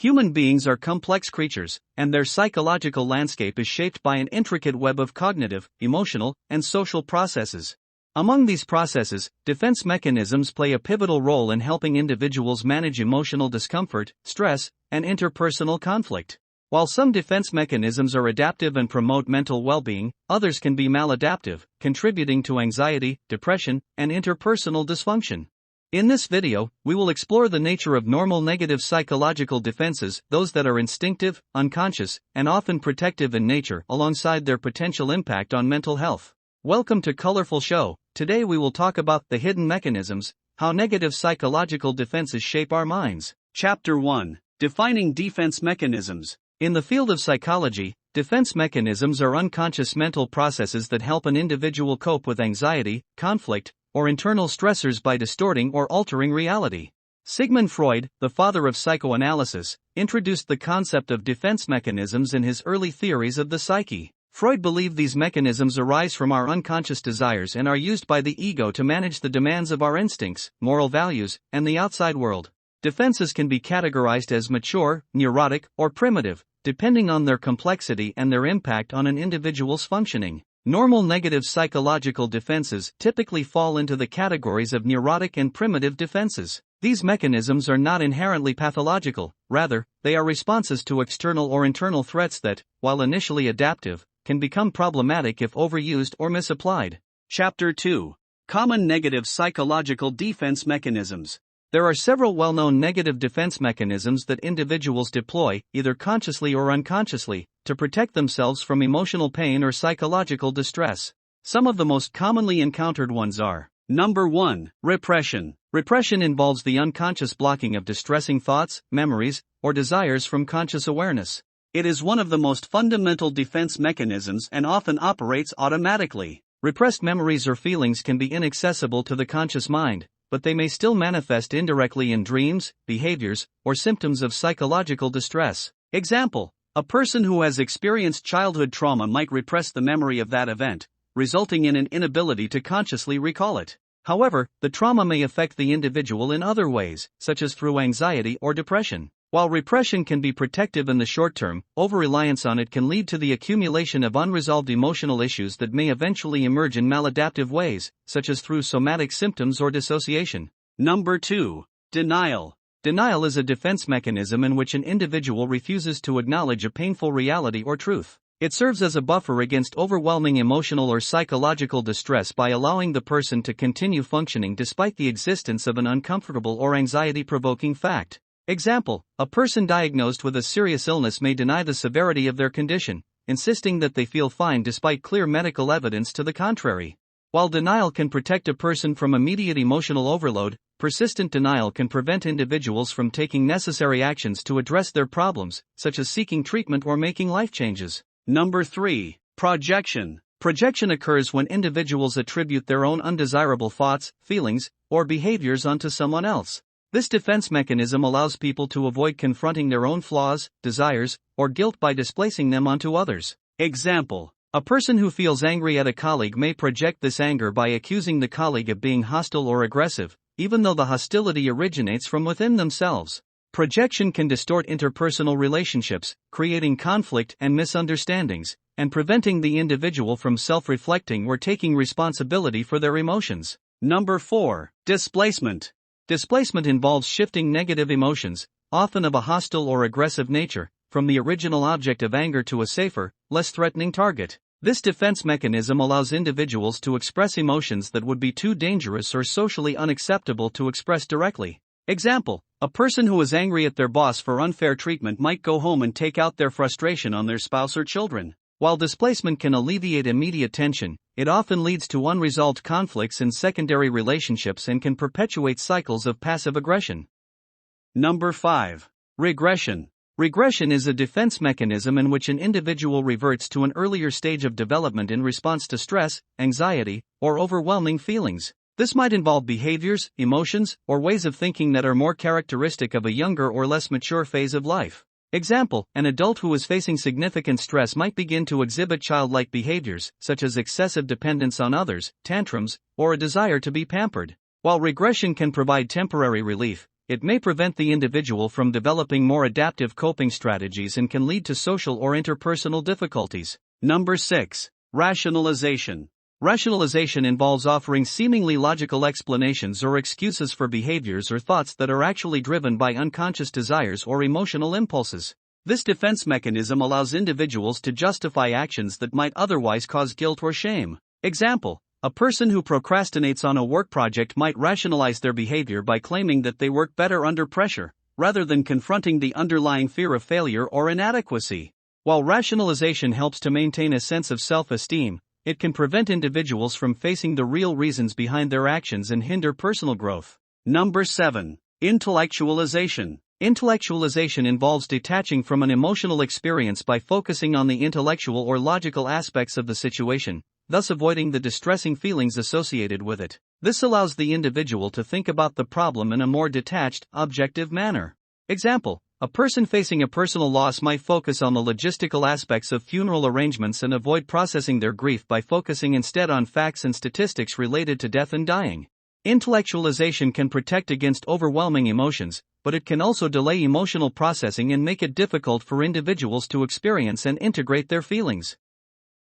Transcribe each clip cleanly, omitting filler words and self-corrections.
Human beings are complex creatures, and their psychological landscape is shaped by an intricate web of cognitive, emotional, and social processes. Among these processes, defense mechanisms play a pivotal role in helping individuals manage emotional discomfort, stress, and interpersonal conflict. While some defense mechanisms are adaptive and promote mental well-being, others can be maladaptive, contributing to anxiety, depression, and interpersonal dysfunction. In this video, we will explore the nature of normal negative psychological defenses, those that are instinctive, unconscious, and often protective in nature, alongside their potential impact on mental health. Welcome to Colorful Show. Today we will talk about the hidden mechanisms, how negative psychological defenses shape our minds. Chapter 1. Defining defense mechanisms. In the field of psychology, defense mechanisms are unconscious mental processes that help an individual cope with anxiety, conflict, or internal stressors by distorting or altering reality. Sigmund Freud, the father of psychoanalysis, introduced the concept of defense mechanisms in his early theories of the psyche. Freud believed these mechanisms arise from our unconscious desires and are used by the ego to manage the demands of our instincts, moral values, and the outside world. Defenses can be categorized as mature, neurotic, or primitive, depending on their complexity and their impact on an individual's functioning. Normal negative psychological defenses typically fall into the categories of neurotic and primitive defenses. These mechanisms are not inherently pathological, rather, they are responses to external or internal threats that, while initially adaptive, can become problematic if overused or misapplied. Chapter 2. Common negative psychological defense mechanisms. There are several well-known negative defense mechanisms that individuals deploy, either consciously or unconsciously, to protect themselves from emotional pain or psychological distress. Some of the most commonly encountered ones are: Number 1. Repression. Repression involves the unconscious blocking of distressing thoughts, memories, or desires from conscious awareness. It is one of the most fundamental defense mechanisms and often operates automatically. Repressed memories or feelings can be inaccessible to the conscious mind, but they may still manifest indirectly in dreams, behaviors, or symptoms of psychological distress. Example: a person who has experienced childhood trauma might repress the memory of that event, resulting in an inability to consciously recall it. However, the trauma may affect the individual in other ways, such as through anxiety or depression. While repression can be protective in the short term, over-reliance on it can lead to the accumulation of unresolved emotional issues that may eventually emerge in maladaptive ways, such as through somatic symptoms or dissociation. Number 2. Denial. Denial is a defense mechanism in which an individual refuses to acknowledge a painful reality or truth. It serves as a buffer against overwhelming emotional or psychological distress by allowing the person to continue functioning despite the existence of an uncomfortable or anxiety-provoking fact. Example: a person diagnosed with a serious illness may deny the severity of their condition, insisting that they feel fine despite clear medical evidence to the contrary. While denial can protect a person from immediate emotional overload, persistent denial can prevent individuals from taking necessary actions to address their problems, such as seeking treatment or making life changes. Number 3. Projection. Projection occurs when individuals attribute their own undesirable thoughts, feelings, or behaviors onto someone else. This defense mechanism allows people to avoid confronting their own flaws, desires, or guilt by displacing them onto others. Example: a person who feels angry at a colleague may project this anger by accusing the colleague of being hostile or aggressive, even though the hostility originates from within themselves. Projection can distort interpersonal relationships, creating conflict and misunderstandings, and preventing the individual from self-reflecting or taking responsibility for their emotions. Number 4. Displacement. Displacement involves shifting negative emotions, often of a hostile or aggressive nature, from the original object of anger to a safer, less threatening target. This defense mechanism allows individuals to express emotions that would be too dangerous or socially unacceptable to express directly. Example: a person who is angry at their boss for unfair treatment might go home and take out their frustration on their spouse or children. While displacement can alleviate immediate tension, it often leads to unresolved conflicts in secondary relationships and can perpetuate cycles of passive aggression. Number 5. Regression. Regression is a defense mechanism in which an individual reverts to an earlier stage of development in response to stress, anxiety, or overwhelming feelings. This might involve behaviors, emotions, or ways of thinking that are more characteristic of a younger or less mature phase of life. Example: an adult who is facing significant stress might begin to exhibit childlike behaviors, such as excessive dependence on others, tantrums, or a desire to be pampered. While regression can provide temporary relief, it may prevent the individual from developing more adaptive coping strategies and can lead to social or interpersonal difficulties. Number 6. Rationalization. Rationalization involves offering seemingly logical explanations or excuses for behaviors or thoughts that are actually driven by unconscious desires or emotional impulses. This defense mechanism allows individuals to justify actions that might otherwise cause guilt or shame. Example: a person who procrastinates on a work project might rationalize their behavior by claiming that they work better under pressure, rather than confronting the underlying fear of failure or inadequacy. While rationalization helps to maintain a sense of self-esteem, it can prevent individuals from facing the real reasons behind their actions and hinder personal growth. Number 7. Intellectualization. Intellectualization involves detaching from an emotional experience by focusing on the intellectual or logical aspects of the situation, thus avoiding the distressing feelings associated with it. This allows the individual to think about the problem in a more detached, objective manner. Example: a person facing a personal loss might focus on the logistical aspects of funeral arrangements and avoid processing their grief by focusing instead on facts and statistics related to death and dying. Intellectualization can protect against overwhelming emotions, but it can also delay emotional processing and make it difficult for individuals to experience and integrate their feelings.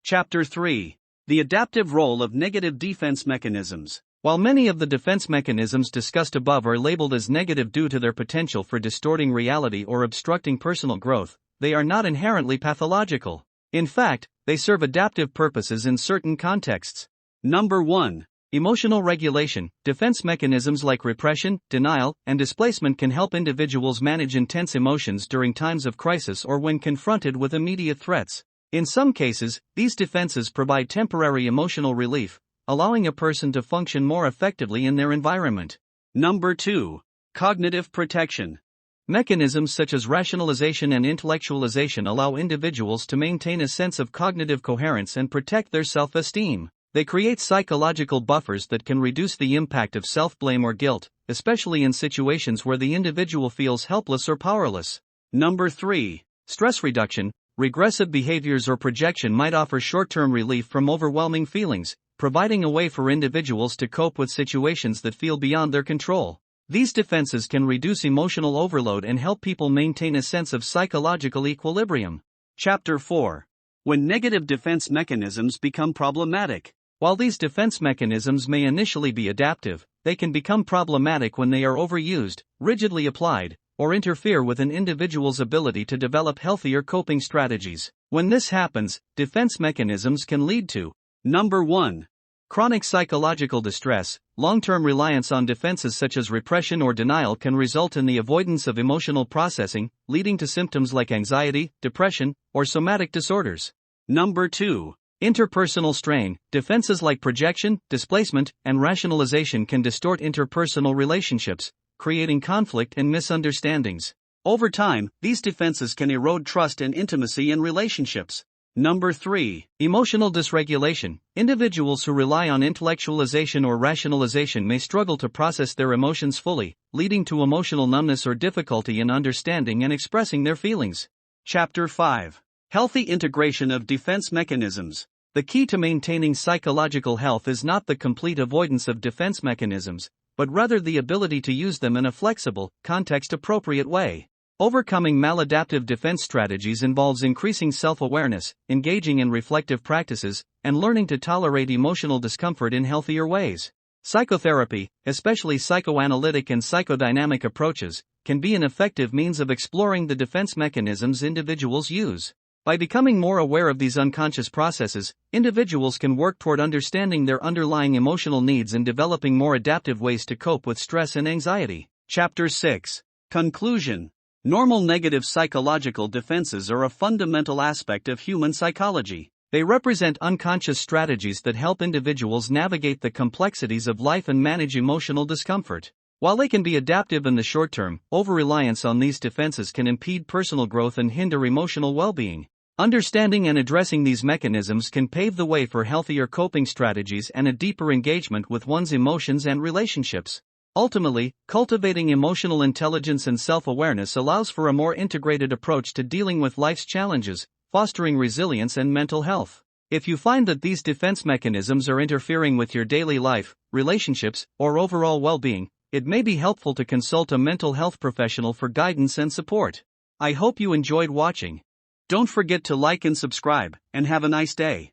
Chapter 3. The adaptive role of negative defense mechanisms. While many of the defense mechanisms discussed above are labeled as negative due to their potential for distorting reality or obstructing personal growth, they are not inherently pathological. In fact, they serve adaptive purposes in certain contexts. Number 1. Emotional regulation. Defense mechanisms like repression, denial, and displacement can help individuals manage intense emotions during times of crisis or when confronted with immediate threats. In some cases, these defenses provide temporary emotional relief, allowing a person to function more effectively in their environment. Number 2. Cognitive protection. Mechanisms such as rationalization and intellectualization allow individuals to maintain a sense of cognitive coherence and protect their self-esteem. They create psychological buffers that can reduce the impact of self-blame or guilt, especially in situations where the individual feels helpless or powerless. Number 3. Stress reduction. Regressive behaviors or projection might offer short-term relief from overwhelming feelings, providing a way for individuals to cope with situations that feel beyond their control. These defenses can reduce emotional overload and help people maintain a sense of psychological equilibrium. Chapter 4. When negative defense mechanisms become problematic. While these defense mechanisms may initially be adaptive, they can become problematic when they are overused, rigidly applied, or interfere with an individual's ability to develop healthier coping strategies. When this happens, defense mechanisms can lead to: Number 1. Chronic psychological distress. Long-term reliance on defenses such as repression or denial can result in the avoidance of emotional processing, leading to symptoms like anxiety, depression, or somatic disorders. Number 2. Interpersonal strain. Defenses like projection, displacement, and rationalization can distort interpersonal relationships, creating conflict and misunderstandings. Over time, these defenses can erode trust and intimacy in relationships. Number 3. Emotional dysregulation. Individuals who rely on intellectualization or rationalization may struggle to process their emotions fully, leading to emotional numbness or difficulty in understanding and expressing their feelings. Chapter 5. Healthy integration of defense mechanisms. The key to maintaining psychological health is not the complete avoidance of defense mechanisms, but rather the ability to use them in a flexible, context-appropriate way. Overcoming maladaptive defense strategies involves increasing self-awareness, engaging in reflective practices, and learning to tolerate emotional discomfort in healthier ways. Psychotherapy, especially psychoanalytic and psychodynamic approaches, can be an effective means of exploring the defense mechanisms individuals use. By becoming more aware of these unconscious processes, individuals can work toward understanding their underlying emotional needs and developing more adaptive ways to cope with stress and anxiety. Chapter 6. Conclusion. Normal negative psychological defenses are a fundamental aspect of human psychology. They represent unconscious strategies that help individuals navigate the complexities of life and manage emotional discomfort. While they can be adaptive in the short term, over-reliance on these defenses can impede personal growth and hinder emotional well-being. Understanding and addressing these mechanisms can pave the way for healthier coping strategies and a deeper engagement with one's emotions and relationships. Ultimately, cultivating emotional intelligence and self-awareness allows for a more integrated approach to dealing with life's challenges, fostering resilience and mental health. If you find that these defense mechanisms are interfering with your daily life, relationships, or overall well-being, it may be helpful to consult a mental health professional for guidance and support. I hope you enjoyed watching. Don't forget to like and subscribe, and have a nice day.